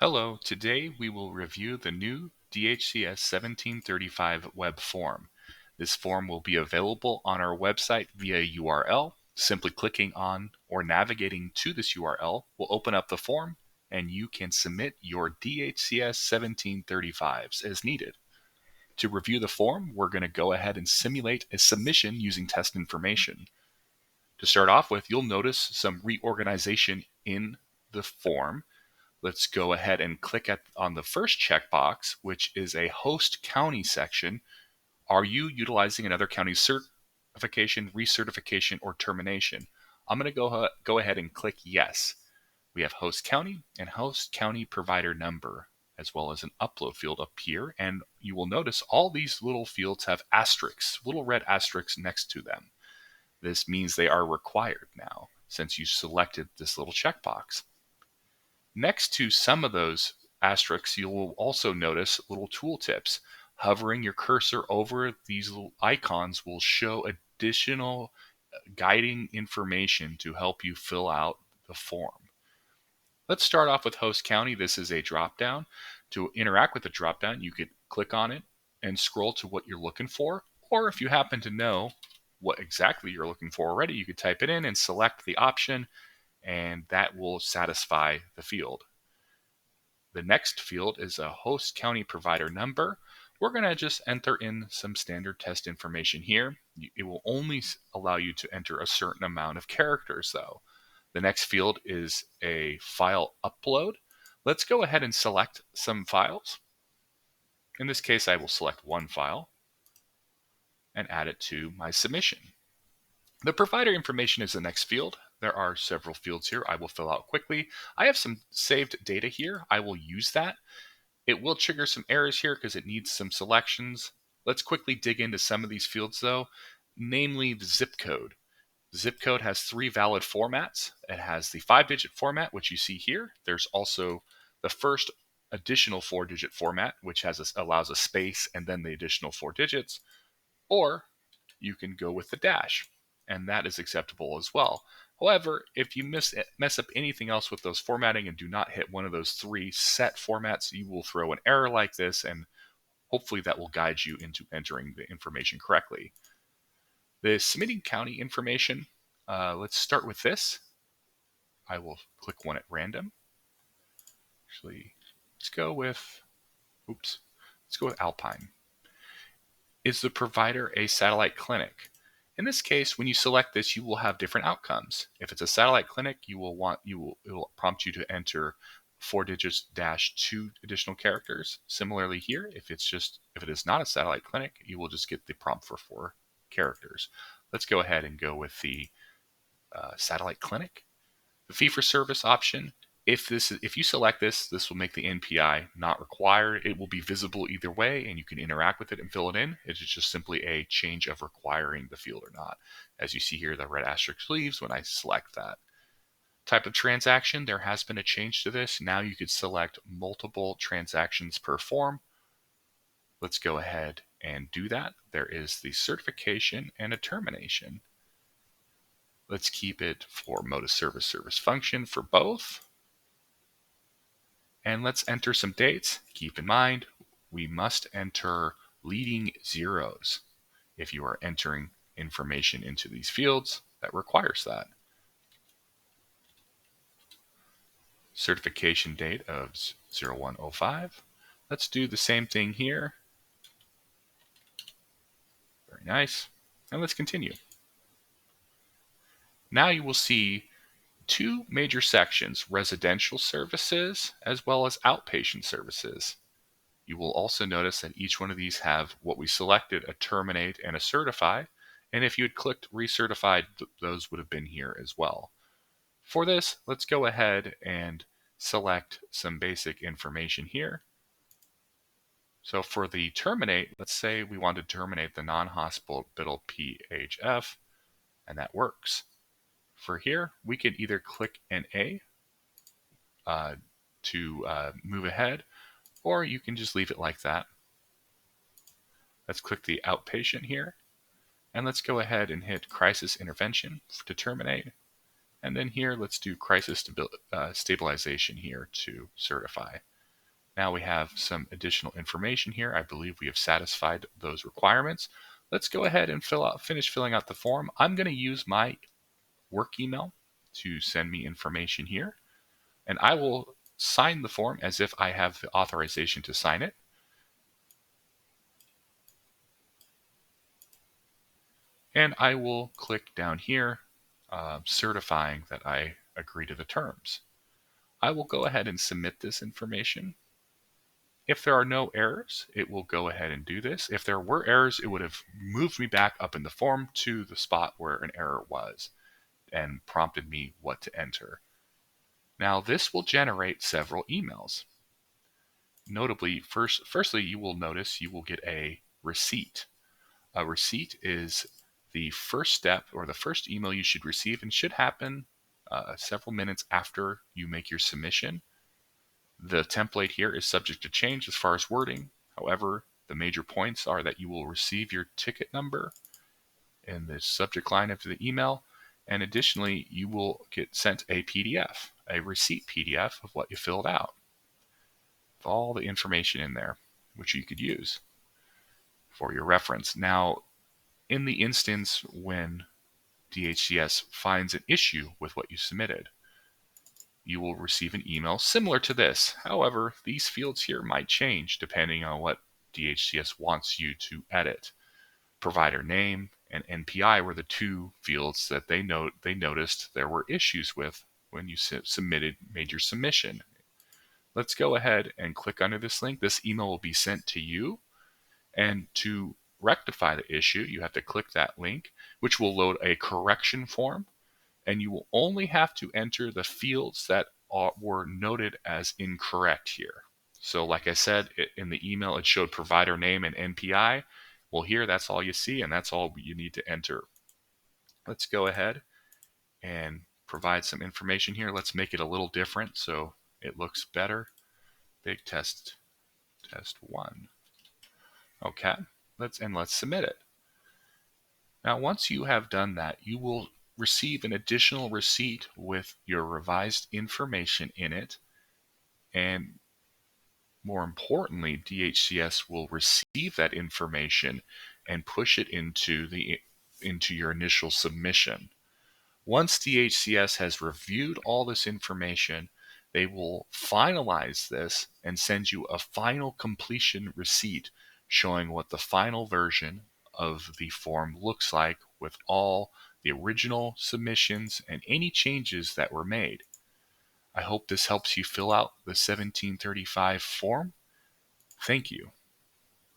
Hello, today we will review the new DHCS 1735 web form. This form will be available on our website via URL. Simply clicking on or navigating to this URL will open up the form and you can submit your DHCS 1735s as needed. To review the form, we're going to go ahead and simulate a submission using test information. To start off with, you'll notice some reorganization in the form. Let's go ahead and click on the first checkbox, which is a host county section. Are you utilizing another county's certification, recertification, or termination? I'm going to go ahead and click yes. We have host county and host county provider number, as well as an upload field up here. And you will notice all these little fields have asterisks, little red asterisks next to them. This means they are required now, since you selected this little checkbox. Next to some of those asterisks, you will also notice little tooltips. Hovering your cursor over these little icons will show additional guiding information to help you fill out the form. Let's start off with host county. This is a drop-down. To interact with the drop-down, you could click on it and scroll to what you're looking for, or if you happen to know what exactly you're looking for already, you could type it in and select the option, and that will satisfy the field. The next field is a host county provider number. We're going to just enter in some standard test information here. It will only allow you to enter a certain amount of characters though. The next field is a file upload. Let's go ahead and select some files. In this case, I will select one file and add it to my submission. The provider information is the next field. There are several fields here I will fill out quickly. I have some saved data here. I will use that. It will trigger some errors here because it needs some selections. Let's quickly dig into some of these fields though, namely the zip code. The zip code has three valid formats. It has the 5-digit format, which you see here. There's also the first additional 4-digit format, which allows a space and then the additional 4 digits, or you can go with the dash, and that is acceptable as well. However, if you mess up anything else with those formatting and do not hit one of those three set formats, you will throw an error like this, and hopefully that will guide you into entering the information correctly. The submitting county information, let's start with this. I will click one at random. Actually, let's go with Alpine. Is the provider a satellite clinic? In this case, when you select this, you will have different outcomes. If it's a satellite clinic, it will prompt you to enter 4 digits dash 2 additional characters. Similarly here, if it is not a satellite clinic, you will just get the prompt for 4 characters. Let's go ahead and go with the satellite clinic. The fee-for-service option. If you select this will make the NPI not required. It will be visible either way, and you can interact with it and fill it in. It is just simply a change of requiring the field or not. As you see here, the red asterisk leaves when I select that. Type of transaction, there has been a change to this. Now you could select multiple transactions per form. Let's go ahead and do that. There is the certification and a termination. Let's keep it for mode of service function for both. And let's enter some dates. Keep in mind, we must enter leading zeros. If you are entering information into these fields, that requires that. Certification date of 0105. Let's do the same thing here. Very nice. And let's continue. Now you will see 2 major sections, residential services as well as outpatient services. You will also notice that each one of these have what we selected, a terminate and a certify. And if you had clicked recertified, those would have been here as well. For this, let's go ahead and select some basic information here. So for the terminate, let's say we want to terminate the non-hospital PHF, and that works. For here, we can either click an A to move ahead, or you can just leave it like that. Let's click the outpatient here, and let's go ahead and hit crisis intervention to terminate. And then here, let's do crisis stabilization here to certify. Now we have some additional information here. I believe we have satisfied those requirements. Let's go ahead and finish filling out the form. I'm going to use my work email to send me information here, and I will sign the form as if I have the authorization to sign it. And I will click down here, certifying that I agree to the terms. I will go ahead and submit this information. If there are no errors, it will go ahead and do this. If there were errors, it would have moved me back up in the form to the spot where an error was and prompted me what to enter. Now this will generate several emails. Notably, firstly, you will notice you will get a receipt. A receipt is the first step or the first email you should receive and should happen several minutes after you make your submission. The template here is subject to change as far as wording. However, the major points are that you will receive your ticket number in the subject line of the email, and additionally, you will get sent a PDF, a receipt PDF of what you filled out, with all the information in there, which you could use for your reference. Now, in the instance when DHCS finds an issue with what you submitted, you will receive an email similar to this. However, these fields here might change depending on what DHCS wants you to edit. Provider name and NPI were the two fields that they noticed there were issues with when you made your submission. Let's go ahead and click under this link. This email will be sent to you, and to rectify the issue, you have to click that link, which will load a correction form, and you will only have to enter the fields that were noted as incorrect here. So like I said, in the email, it showed provider name and NPI. Well, here, that's all you see, and that's all you need to enter. Let's go ahead and provide some information here. Let's make it a little different so it looks better. Big test 1. Okay, let's submit it. Now, once you have done that, you will receive an additional receipt with your revised information in it, and more importantly, DHCS will receive that information and push it into your initial submission. Once DHCS has reviewed all this information, they will finalize this and send you a final completion receipt showing what the final version of the form looks like with all the original submissions and any changes that were made. I hope this helps you fill out the 1735 form. Thank you.